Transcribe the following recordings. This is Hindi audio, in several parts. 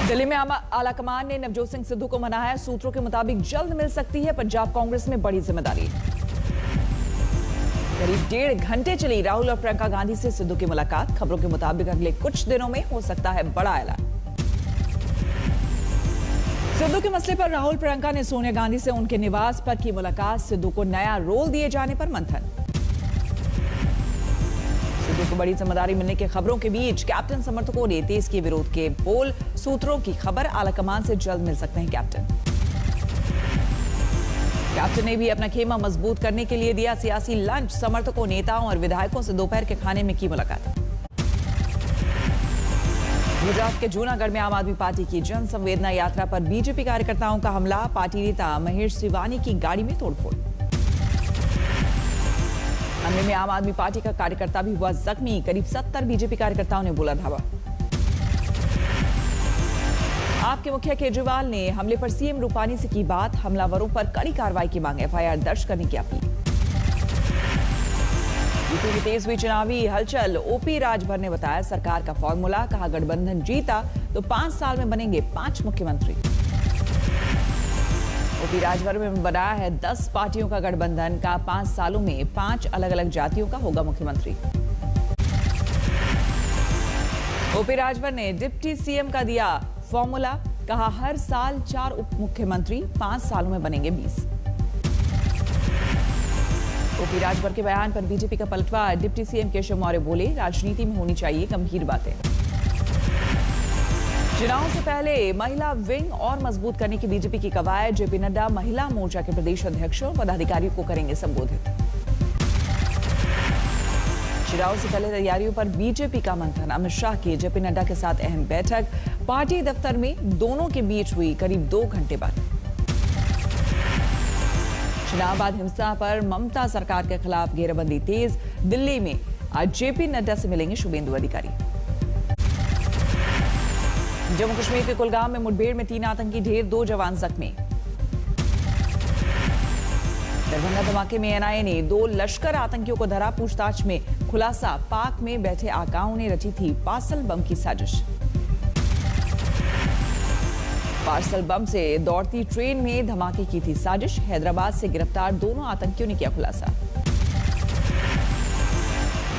दिल्ली में आलाकमान ने नवजोत सिंह सिद्धू को मनाया। सूत्रों के मुताबिक जल्द मिल सकती है पंजाब कांग्रेस में बड़ी जिम्मेदारी। करीब 1.5 घंटे चली राहुल और प्रियंका गांधी से सिद्धू की मुलाकात। खबरों के मुताबिक अगले कुछ दिनों में हो सकता है बड़ा ऐलान। सिद्धू के मसले पर राहुल प्रियंका ने सोनिया गांधी से उनके निवास पर की मुलाकात। सिद्धू को नया रोल दिए जाने पर मंथन। सिद्धू को बड़ी जिम्मेदारी मिलने की खबरों के बीच कैप्टन समर्थकों ने तेज किए विरोध के बोल। सूत्रों की खबर, आलाकमान से जल्द मिल सकते हैं कैप्टन ने भी अपना खेमा मजबूत करने के लिए दिया सियासी लंच। समर्थकों, नेताओं और विधायकों से दोपहर के खाने में की मुलाकात। गुजरात के जूनागढ़ में आम आदमी पार्टी की जन संवेदना यात्रा पर बीजेपी कार्यकर्ताओं का हमला। पार्टी नेता महेश सिवानी की गाड़ी में तोड़फोड़। हमले में आम आदमी पार्टी का कार्यकर्ता भी हुआ जख्मी। करीब 70 बीजेपी कार्यकर्ताओं ने बोला धावा। आपके मुखिया केजरीवाल ने हमले पर सीएम रूपानी से की बात। हमलावरों पर कड़ी कार्रवाई की मांग, एफआईआर दर्ज करने की अपील। यूपी में तेज हुई चुनावी हलचल। ओपी राजभर ने बताया सरकार का फॉर्मूला। कहा गठबंधन जीता तो 5 साल में बनेंगे 5 मुख्यमंत्री। ओपी राजभर में बना है 10 पार्टियों का गठबंधन। का 5 सालों में 5 अलग अलग जातियों का होगा मुख्यमंत्री। ओपी राजभर ने डिप्टी सीएम का दिया फॉर्मूला। कहा हर साल 4 उप मुख्यमंत्री, 5 सालों में बनेंगे 20। ओपी राजभर के बयान पर बीजेपी का पलटवार। डिप्टी सीएम केशव मौर्य बोले राजनीति में होनी चाहिए गंभीर बातें। चुनाव से पहले महिला विंग और मजबूत करने की बीजेपी की कवायद। जेपी नड्डा महिला मोर्चा के प्रदेश अध्यक्ष और पदाधिकारियों को करेंगे संबोधित। चुनाव से पहले तैयारियों पर बीजेपी का मंथन। अमित शाह की जेपी नड्डा के साथ अहम बैठक। पार्टी दफ्तर में दोनों के बीच हुई करीब 2 घंटे बाद। चुनाव बाद हिंसा पर ममता सरकार के खिलाफ घेराबंदी तेज। दिल्ली में आज जेपी नड्डा से मिलेंगे शुभेंदु अधिकारी। जम्मू कश्मीर के कुलगाम में मुठभेड़ में 3 आतंकी ढेर, 2 जवान जख्मी। दरभंगा धमाके में एनआईए ने 2 लश्कर आतंकियों को धरा। पूछताछ में खुलासा, पाक में बैठे आकाओं ने रची थी पार्सल बम की साजिश। पार्सल बम से दौड़ती ट्रेन में धमाके की थी साजिश। हैदराबाद से गिरफ्तार दोनों आतंकियों ने किया खुलासा।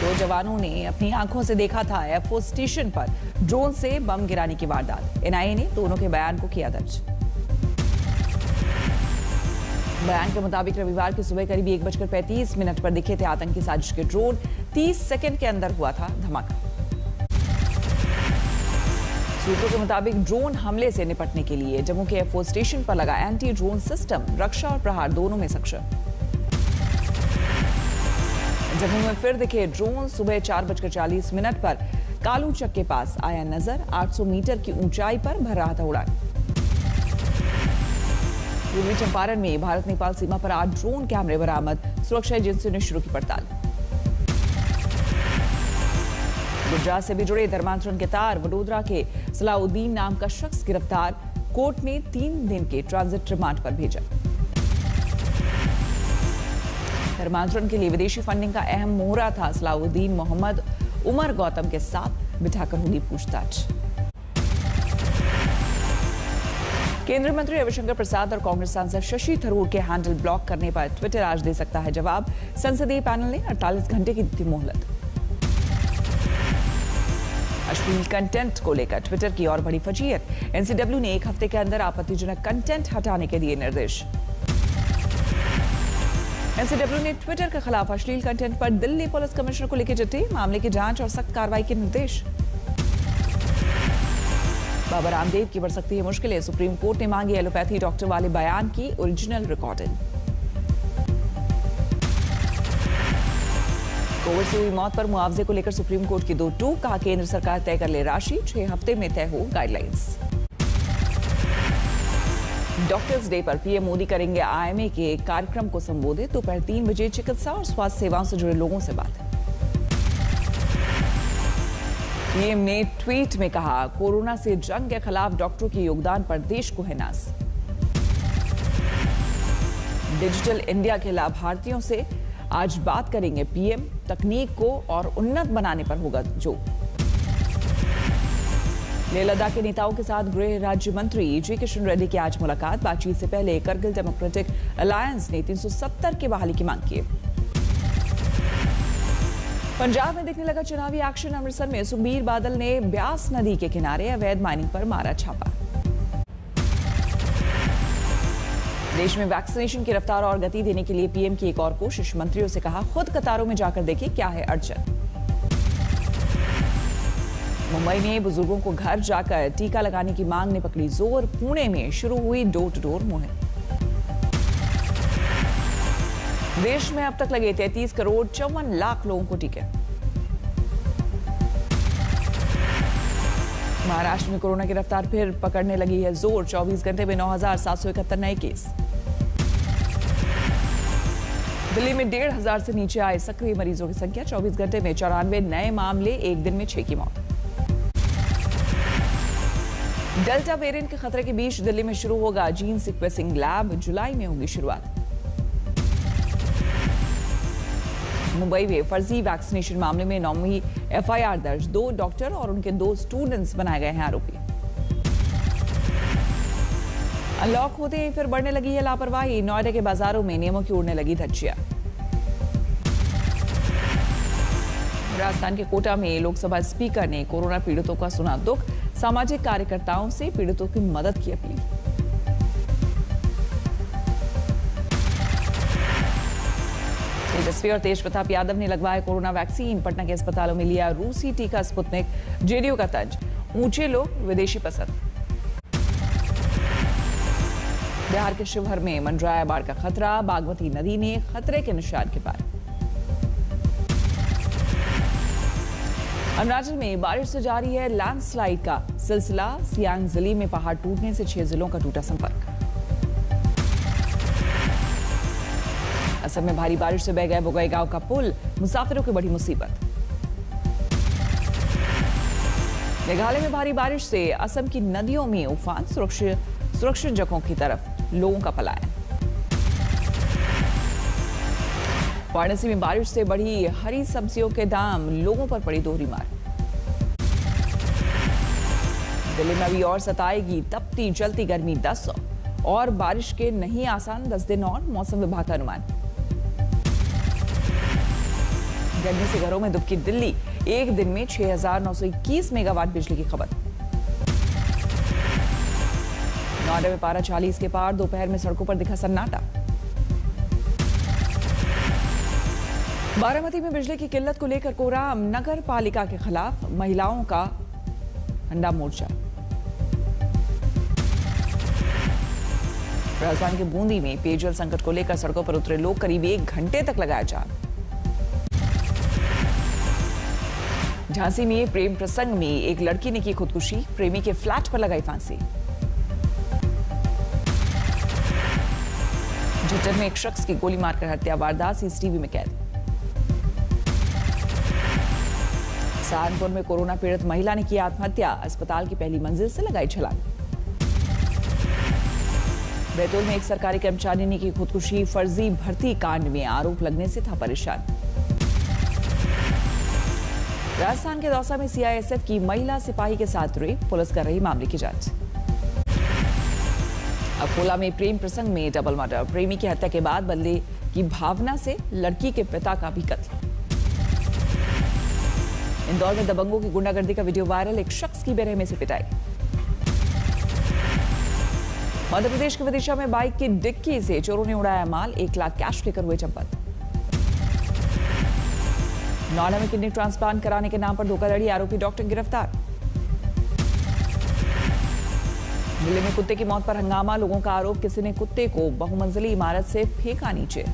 2 जवानों ने अपनी आंखों से देखा था एयरफोर्स स्टेशन पर ड्रोन से बम गिराने की वारदात। एनआईए ने दोनों के बयान को किया दर्ज। बयान के मुताबिक रविवार की सुबह करीब 1:35 पर दिखे थे आतंकी साजिश के ड्रोन। 30 सेकंड के अंदर हुआ था धमाका। सूत्रों के मुताबिक ड्रोन हमले से निपटने के लिए जम्मू के एयरफोर्स स्टेशन पर लगा एंटी ड्रोन सिस्टम रक्षा और प्रहार दोनों में सक्षम। जम्मू में फिर दिखे ड्रोन। सुबह 4:40 पर कालूचक के पास आया नजर। 800 मीटर की ऊंचाई पर भर रहा था उड़ान। पूर्वी चंपारण में भारत नेपाल सीमा पर 8 ड्रोन कैमरे बरामद। सुरक्षा एजेंसियों ने शुरू की पड़ताल। गुजरात से भी जुड़े धर्मांतरण के तार। वडोदरा के सलाउद्दीन नाम का शख्स गिरफ्तार। कोर्ट ने 3 दिन के ट्रांजिट रिमांड पर भेजा। धर्मांतरण के लिए विदेशी फंडिंग का अहम मोहरा था। सलाउद्दीन मोहम्मद उमर गौतम के साथ बिठाकर होगी पूछताछ। केंद्रीय मंत्री रविशंकर प्रसाद और कांग्रेस सांसद शशि थरूर के हैंडल ब्लॉक करने पर ट्विटर आज दे सकता है जवाब। संसदीय पैनल ने 48 घंटे की दी मोहलत। अश्लील कंटेंट को लेकर ट्विटर की और बड़ी फजीयत। एनसीडब्ल्यू ने 1 हफ्ते के अंदर आपत्तिजनक कंटेंट हटाने के दिए निर्देश। एनसीडब्ल्यू ने ट्विटर के खिलाफ अश्लील कंटेंट पर दिल्ली पुलिस कमिश्नर को लिखे चिट्ठी। मामले की जांच और सख्त कार्रवाई के निर्देश। बाबा रामदेव की बढ़ सकती है मुश्किलें। सुप्रीम कोर्ट ने मांगी एलोपैथी डॉक्टर वाले बयान की ओरिजिनल रिकॉर्डिंग। कोविड से हुई मौत पर मुआवजे को लेकर सुप्रीम कोर्ट की 2 टूक। कहा केंद्र सरकार तय कर ले राशि। 6 हफ्ते में तय हो गाइडलाइंस। डॉक्टर्स डे पर पीएम मोदी करेंगे आईएमए के कार्यक्रम को संबोधित। दोपहर 3 बजे चिकित्सा और स्वास्थ्य सेवाओं से जुड़े लोगों से बात। पीएम ने ट्वीट में कहा कोरोना से जंग के खिलाफ डॉक्टरों के योगदान पर देश को है नाज। डिजिटल इंडिया के लाभार्थियों से आज बात करेंगे पीएम। तकनीक को और उन्नत बनाने पर होगा जोर। लेह लद्दाख के नेताओं के साथ गृह राज्य मंत्री जी किशन रेड्डी की आज मुलाकात। बातचीत से पहले करगिल डेमोक्रेटिक अलायंस ने 370 की बहाली की मांग की। पंजाब में दिखने लगा चुनावी एक्शन। अमृतसर में सुखबीर बादल ने ब्यास नदी के किनारे अवैध माइनिंग पर मारा छापा। देश में वैक्सीनेशन की रफ्तार और गति देने के लिए पीएम की एक और कोशिश। मंत्रियों से कहा, खुद कतारों में जाकर देखिए क्या है अड़चन। मुंबई में बुजुर्गों को घर जाकर टीका लगाने की मांग ने पकड़ी जोर। पुणे में शुरू हुई डोर टू डोर मुहिम। देश में अब तक लगे 33 करोड़ 54 लाख लोगों को टीके। महाराष्ट्र में कोरोना की रफ्तार फिर पकड़ने लगी है जोर। 24 घंटे में 9,771 नए केस। दिल्ली में 1,500 से नीचे आए सक्रिय मरीजों की संख्या। 24 घंटे में 94 नए मामले, एक दिन में 6 की मौत। डेल्टा वेरिएंट के खतरे के बीच दिल्ली में शुरू होगा जीन सीक्वेंसिंग लैब। जुलाई में होगी शुरुआत। मुंबई में फर्जी वैक्सीनेशन मामले में 9वीं एफआईआर दर्ज। 2 डॉक्टर और उनके 2 स्टूडेंट्स बनाए गए हैं आरोपी। अनलॉक होते ही फिर बढ़ने लगी है लापरवाही। नोएडा के बाजारों में नियमों की उड़ने लगी धज्जियां। राजस्थान के कोटा में लोकसभा स्पीकर ने कोरोना पीड़ितों का सुना दुख। सामाजिक कार्यकर्ताओं से पीड़ितों की मदद की अपील। तेजस्वी और तेज प्रताप यादव ने लगवाया कोरोना वैक्सीन। पटना के अस्पतालों में लिया रूसी टीका स्पुतनिक। जेडीयू का तंज, ऊंचे लोग विदेशी पसंद। बिहार के शिवहर में मंडराया बाढ़ का खतरा। बागमती नदी ने खतरे के निशान के पार। अरुणाचल में बारिश से जारी है लैंडस्लाइड का सिलसिला। सियांग जिले में पहाड़ टूटने से 6 जिलों का टूटा संपर्क। असम में भारी बारिश से बह गया बोगईगांव का पुल। मुसाफिरों की बड़ी मुसीबत। मेघालय में भारी बारिश से असम की नदियों में उफान। सुरक्षित जगहों की तरफ लोगों का पलायन। वाराणसी में बारिश से बढ़ी हरी सब्जियों के दाम। लोगों पर पड़ी दोहरी मार। दिल्ली में अभी और सताएगी तपती जलती गर्मी। 10 और बारिश के नहीं आसान 10 दिन और, मौसम विभाग का अनुमान। गर्मी से घरों में दुबकी दिल्ली। एक दिन में 6,921 मेगावाट बिजली की खपत। नोएडा में पारा 40 के पार। दोपहर में सड़कों पर दिखा सन्नाटा। बारामती में बिजली की किल्लत को लेकर कोराम। नगर पालिका के खिलाफ महिलाओं का ठंडा मोर्चा। राजधानी के बूंदी में पेयजल संकट को लेकर सड़कों पर उतरे लोग। करीब 1 घंटे तक लगाया जाम। झांसी में प्रेम प्रसंग में एक लड़की ने की खुदकुशी। प्रेमी के फ्लैट पर लगाई फांसी। झज्जर में एक शख्स की गोली मारकर हत्या। वारदात सीसीटीवी में कैद। सहारनपुर में कोरोना पीड़ित महिला ने की आत्महत्या। अस्पताल की पहली मंजिल से लगाई छलांग। बैतूल में एक सरकारी कर्मचारी ने की खुदकुशी। फर्जी भर्ती कांड में आरोप लगने से था परेशान। राजस्थान के दौसा में सीआईएसएफ की महिला सिपाही के साथ रेप। पुलिस कर रही मामले की जांच। अकोला में प्रेम प्रसंग में डबल मर्डर। प्रेमी की हत्या के बाद बदले की भावना से लड़की के पिता का भी कत्ल। इंदौर में दबंगों की गुंडागर्दी का वीडियो वायरल। एक शख्स की बेरहमी से पिटाई। मध्य प्रदेश के विदिशा में बाइक की डिक्की से चोरों ने उड़ाया माल। 1 लाख कैश लेकर हुए चंपत। नोएडा में किडनी ट्रांसप्लांट कराने के नाम पर धोखाधड़ी। आरोपी डॉक्टर गिरफ्तार। दिल्ली में कुत्ते की मौत पर हंगामा। लोगों का आरोप, किसी ने कुत्ते को बहुमंजिली इमारत से फेंका नीचे।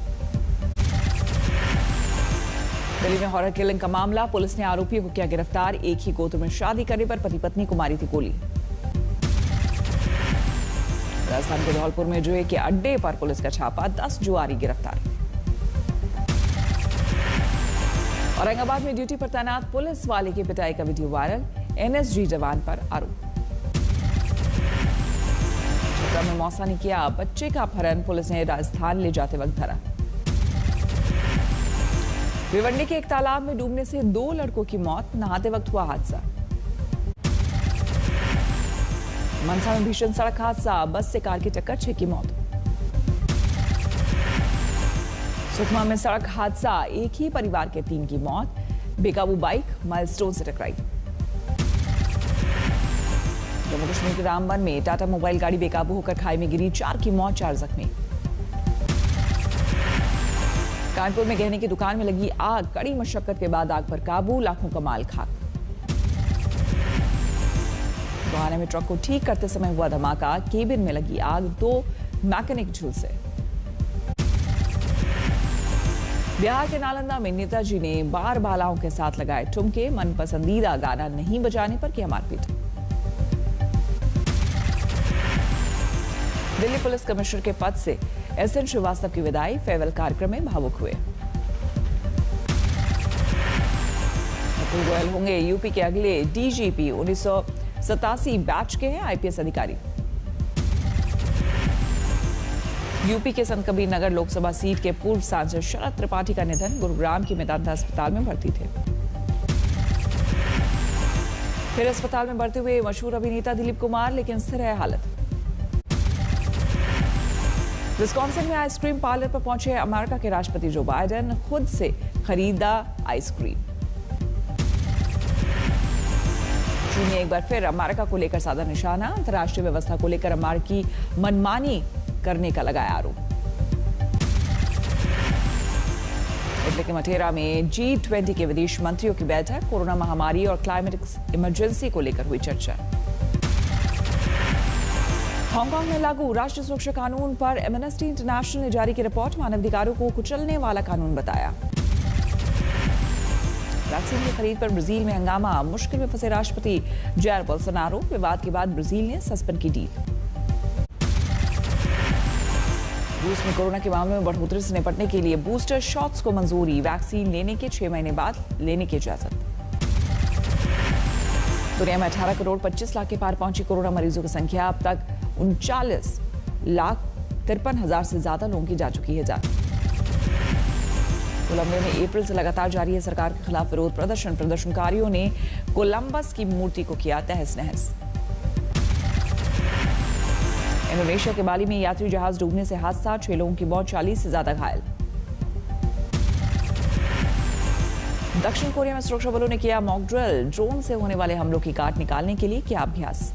दिल्ली में हॉरर किलिंग का मामला। पुलिस ने आरोपियों को किया गिरफ्तार। एक ही गोत्र में शादी करने पर पति पत्नी को मारी थी गोली। राजस्थान के धौलपुर में जुए के अड्डे पर पुलिस का छापा। 10 जुआरी गिरफ्तार। औरंगाबाद में ड्यूटी पर तैनात पुलिस वाले की पिटाई का वीडियो वायरल। एनएसजी जवान पर आरोप। छपरा में मौसा ने किया बच्चे का अपहरण। पुलिस ने राजस्थान ले जाते वक्त धरा। भिवंडी के एक तालाब में डूबने से 2 लड़कों की मौत। नहाते वक्त हुआ हादसा। मनसा में भीषण सड़क हादसा, बस से कार की टक्कर, 6 की मौत। सुकमा में सड़क हादसा, एक ही परिवार के 3 की मौत, बेकाबू बाइक माइलस्टोन से टकराई। जम्मू कश्मीर के रामबन में टाटा मोबाइल गाड़ी बेकाबू होकर खाई में गिरी, 4 की मौत, 4 जख्मी। कानपुर में गहने की दुकान में लगी आग, कड़ी मशक्कत के बाद आग पर काबू, लाखों का माल खाक। गोहाना में ट्रक को ठीक करते समय हुआ धमाका, केबिन में लगी आग, 2 मैकेनिक झुलसे। बिहार के नालंदा में नेताजी ने बार बालाओं के साथ लगाए ठुमके, मन पसंदीदा गाना नहीं बजाने पर किया मारपीट। दिल्ली पुलिस कमिश्नर के पद से एसएन श्रीवास्तव की विदाई, फेयरवेल कार्यक्रम में भावुक हुए। मुकुल गोयल होंगे यूपी के अगले डीजीपी, 1987 बैच के हैं आईपीएस अधिकारी। यूपी के संत कबीर नगर लोकसभा सीट के पूर्व सांसद शरद त्रिपाठी का निधन, गुरुग्राम के मेदांता अस्पताल में भर्ती थे। फिर अस्पताल में भर्ती हुए मशहूर अभिनेता दिलीप कुमार, लेकिन स्थिर है हालत। विस्कॉन्सिन में आइसक्रीम पार्लर पर पहुंचे अमेरिका के राष्ट्रपति जो बाइडेन, खुद से खरीदा आइसक्रीम। चीन ने एक बार फिर अमेरिका को लेकर साधा निशाना, अंतर्राष्ट्रीय व्यवस्था को लेकर अमेरिकी मनमानी करने का लगाया आरोप। इटली के मटेरा में G20 के विदेश मंत्रियों की बैठक, कोरोना महामारी और क्लाइमेट इमरजेंसी को लेकर हुई चर्चा। हांगकांग में लागू राष्ट्रीय सुरक्षा कानून पर एमनेस्टी इंटरनेशनल ने जारी की रिपोर्ट, मानवाधिकारों को कुचलने वाला कानून बताया। वैक्सीन की खरीद पर ब्राजील में हंगामा, मुश्किल में फंसे राष्ट्रपति जायर बोल्सोनारो, विवाद के बाद ब्राजील ने सस्पेंड की डील। रूस में कोरोना के मामले में बढ़ोतरी से निपटने के लिए बूस्टर शॉट्स को मंजूरी, वैक्सीन लेने के 6 महीने बाद लेने की इजाजत। दुनिया में 18 करोड़ 25 लाख के पार पहुंची कोरोना मरीजों की संख्या, अब तक 39,53,000 से ज्यादा लोगों की जा चुकी है जान। कोलंबिया में अप्रैल से लगातार जारी है सरकार के खिलाफ विरोध प्रदर्शन, प्रदर्शनकारियों ने कोलंबस की मूर्ति को किया तहस नहस। इंडोनेशिया के बाली में यात्री जहाज डूबने से हादसा, 6 लोगों की मौत, 40 से ज्यादा घायल। दक्षिण कोरिया में सुरक्षा बलों ने किया मॉक ड्रिल, ड्रोन से होने वाले हमलों की काट निकालने के लिए किया अभ्यास।